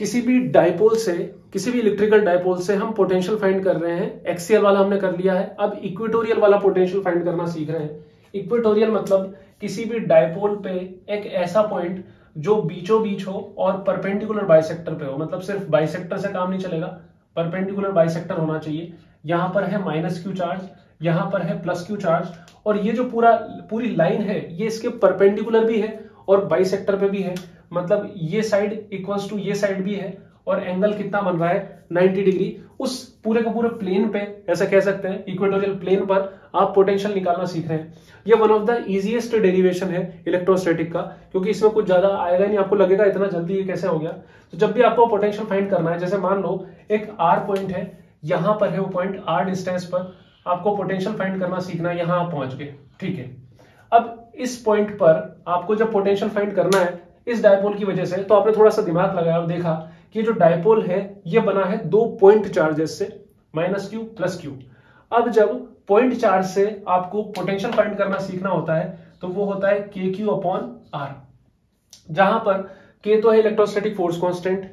किसी भी डाइपोल से, किसी भी इलेक्ट्रिकल डाइपोल से हम पोटेंशियल फाइंड कर रहे हैं। एक्सियल वाला हमने कर लिया है, अब इक्वेटोरियल वाला पोटेंशियल फाइंड करना सीख रहे हैं। इक्वेटोरियल मतलब किसी भी डाइपोल पे एक ऐसा पॉइंट जो बीचों बीच हो और परपेंडिकुलर बाइसेक्टर पे हो। मतलब सिर्फ बाइसेक्टर से काम नहीं चलेगा, परपेंडिकुलर बाइसेक्टर होना चाहिए। यहां पर है माइनस क्यू चार्ज, यहां पर है प्लस क्यू चार्ज, और ये जो पूरी लाइन है ये इसके परपेंडिकुलर भी है और बाइसेक्टर पे भी है। मतलब ये साइड इक्वल्स टू ये साइड भी है, और एंगल कितना बन रहा है 90 डिग्री। उस पूरे का पूरे प्लेन पे, ऐसा कह सकते हैं इक्वेटोरियल प्लेन पर आप पोटेंशियल निकालना सीख रहे हैं। ये one of the easiest derivation है इलेक्ट्रोस्टैटिक का, क्योंकि इसमें कुछ ज्यादा आएगा नहीं, आपको लगेगा इतना जल्दी ये कैसे हो गया। तो जब भी आपको पोटेंशियल फाइंड करना है, जैसे मान लो एक आर पॉइंट है, यहां पर है वो पॉइंट आर डिस्टेंस पर, आपको पोटेंशियल फाइंड करना सीखना है। यहां आप पहुंच गए, ठीक है। अब इस पॉइंट पर आपको जब पोटेंशियल फाइंड करना है इस डायपोल की वजह से, तो आपने थोड़ा सा दिमाग लगाया और देखा कि जो डायपोल है ये बना है दो पॉइंट चार्जेस से, माइनस क्यू प्लस क्यू। अब जब पॉइंट चार्ज से आपको पोटेंशियल फाइंड करना सीखना होता है तो वो होता है के क्यू अपॉन आर, जहां पर के तो है इलेक्ट्रोस्टैटिक फोर्स कांस्टेंट,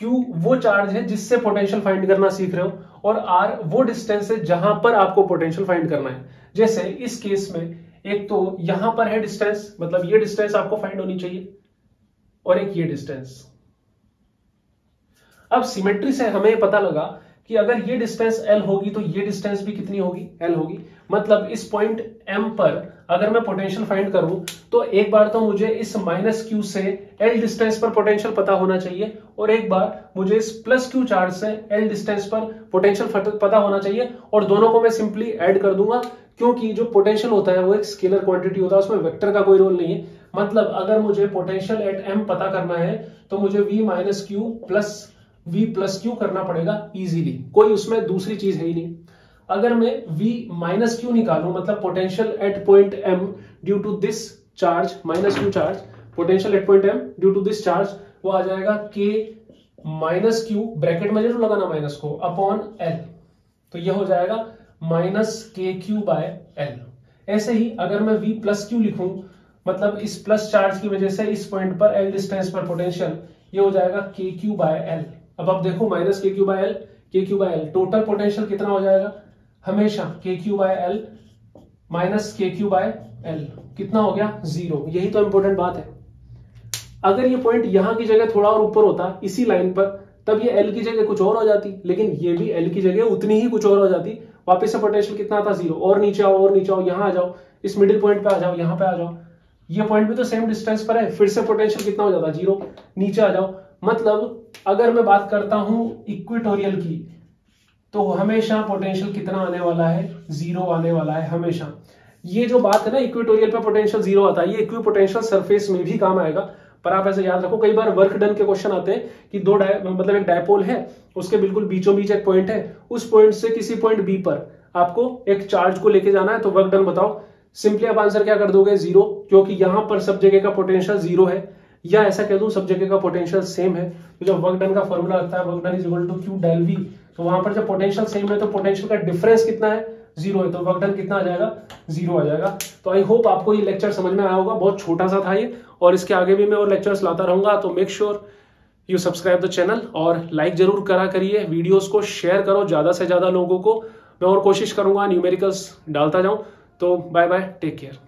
क्यू वो चार्ज है जिससे पोटेंशियल फाइंड करना सीख रहे हो, और आर वो डिस्टेंस है जहां पर आपको पोटेंशियल फाइंड करना है। जैसे इस केस में एक तो यहां पर है डिस्टेंस, मतलब ये डिस्टेंस आपको फाइंड होनी चाहिए, और एक ये डिस्टेंस। अब सिमेट्री से हमें पता लगा कि अगर ये डिस्टेंस L होगी तो ये डिस्टेंस भी कितनी होगी, L होगी। मतलब इस पॉइंट M पर अगर मैं पोटेंशियल फाइंड करूं तो एक बार तो मुझे इस माइनस क्यू से L डिस्टेंस पर पोटेंशियल पता होना चाहिए, और एक बार मुझे इस प्लस क्यू चार्ज से L डिस्टेंस पर पोटेंशियल पता होना चाहिए, और दोनों को मैं सिंपली ऐड कर दूंगा, क्योंकि जो पोटेंशियल होता है वो एक स्केलर क्वांटिटी होता है, उसमें वेक्टर का कोई रोल नहीं है। मतलब अगर मुझे पोटेंशियल एट M पता करना है तो मुझे V minus Q plus V plus Q करना पड़ेगा इजीली, कोई उसमें दूसरी चीज है ही नहीं। अगर मैं V माइनस क्यू निकालूं, मतलब potential at point M due to this charge minus q charge, potential at point M due to this charge, वो आ जाएगा K माइनस क्यू, ब्रैकेट में जरूर लगाना माइनस को, अपॉन L, तो ये हो जाएगा minus k q by L। ऐसे ही अगर मैं V प्लस क्यू लिखूं, मतलब इस प्लस चार्ज की वजह से इस पॉइंट पर L डिस्टेंस पर पोटेंशियल, ये हो जाएगा के क्यू बाय L। अब आप देखो minus k q by L, k q by L, total potential कितना हो जाएगा, हमेशा k q by L minus k q by L, कितना हो गया, 0। यही तो इंपॉर्टेंट बात है। अगर ये पॉइंट यहां की जगह थोड़ा और ऊपर होता इसी लाइन पर, तब ये L की जगह कुछ और हो जाती, लेकिन ये भी L की जगह उतनी ही कुछ और हो जाती। वापस से पोटेंशियल कितना आता, 0। और नीचे आओ, और नीचे आओ, यहां आ जाओ, इस मिडिल पॉइंट पे आ जाओ, यहां पे आ जाओ, ये पॉइंट भी तो सेम डिस्टेंस पर है, फिर से पोटेंशियल कितना हो जाता, 0। नीचे आ जाओ। मतलब अगर मैं बात करता हूं इक्वेटोरियल की, तो हमेशा पोटेंशियल कितना आने वाला है, 0 आने वाला है हमेशा। ये जो बात है ना इक्वेटोरियल पे पोटेंशियल 0 आता है, ये इक्विपोटेंशियल सरफेस में भी काम आएगा। पर आप ऐसे याद रखो, कई बार वर्क डन के क्वेश्चन आते हैं कि मतलब एक डायपोल है, उसके बिल्कुल बीचों बीच एक पॉइंट है, उस पॉइंट से किसी पॉइंट बी पर आपको एक चार्ज को लेके जाना है, तो वर्क डन बताओ। सिंपली आप आंसर क्या कर दोगे, 0, क्योंकि यहां पर सब जगह का पोटेंशियल 0 है, या ऐसा कह दूं सब जगह का पोटेंशियल सेम है। तो जब वर्क डन का फॉर्मूला लगता है work done is equal to q del V, तो वहां पर जब पोटेंशियल सेम है तो पोटेंशियल का डिफरेंस कितना है, 0 है, तो वर्क डन कितना आ जाएगा, 0 आ जाएगा। तो आई होप आपको ये लेक्चर समझ में आया होगा, बहुत छोटा सा था ये, और इसके आगे भी मैं और लेक्चर्स लाता रहूंगा। तो make sure you subscribe the channel, और लाइक जरूर करा करिए, वीडियोस को शेयर करो ज्यादा से ज्यादा लोगों को। मैं और कोशिश करूंगा न्यूमेरिकल्स डालता जाऊं। तो बाय बाय, टेक केयर।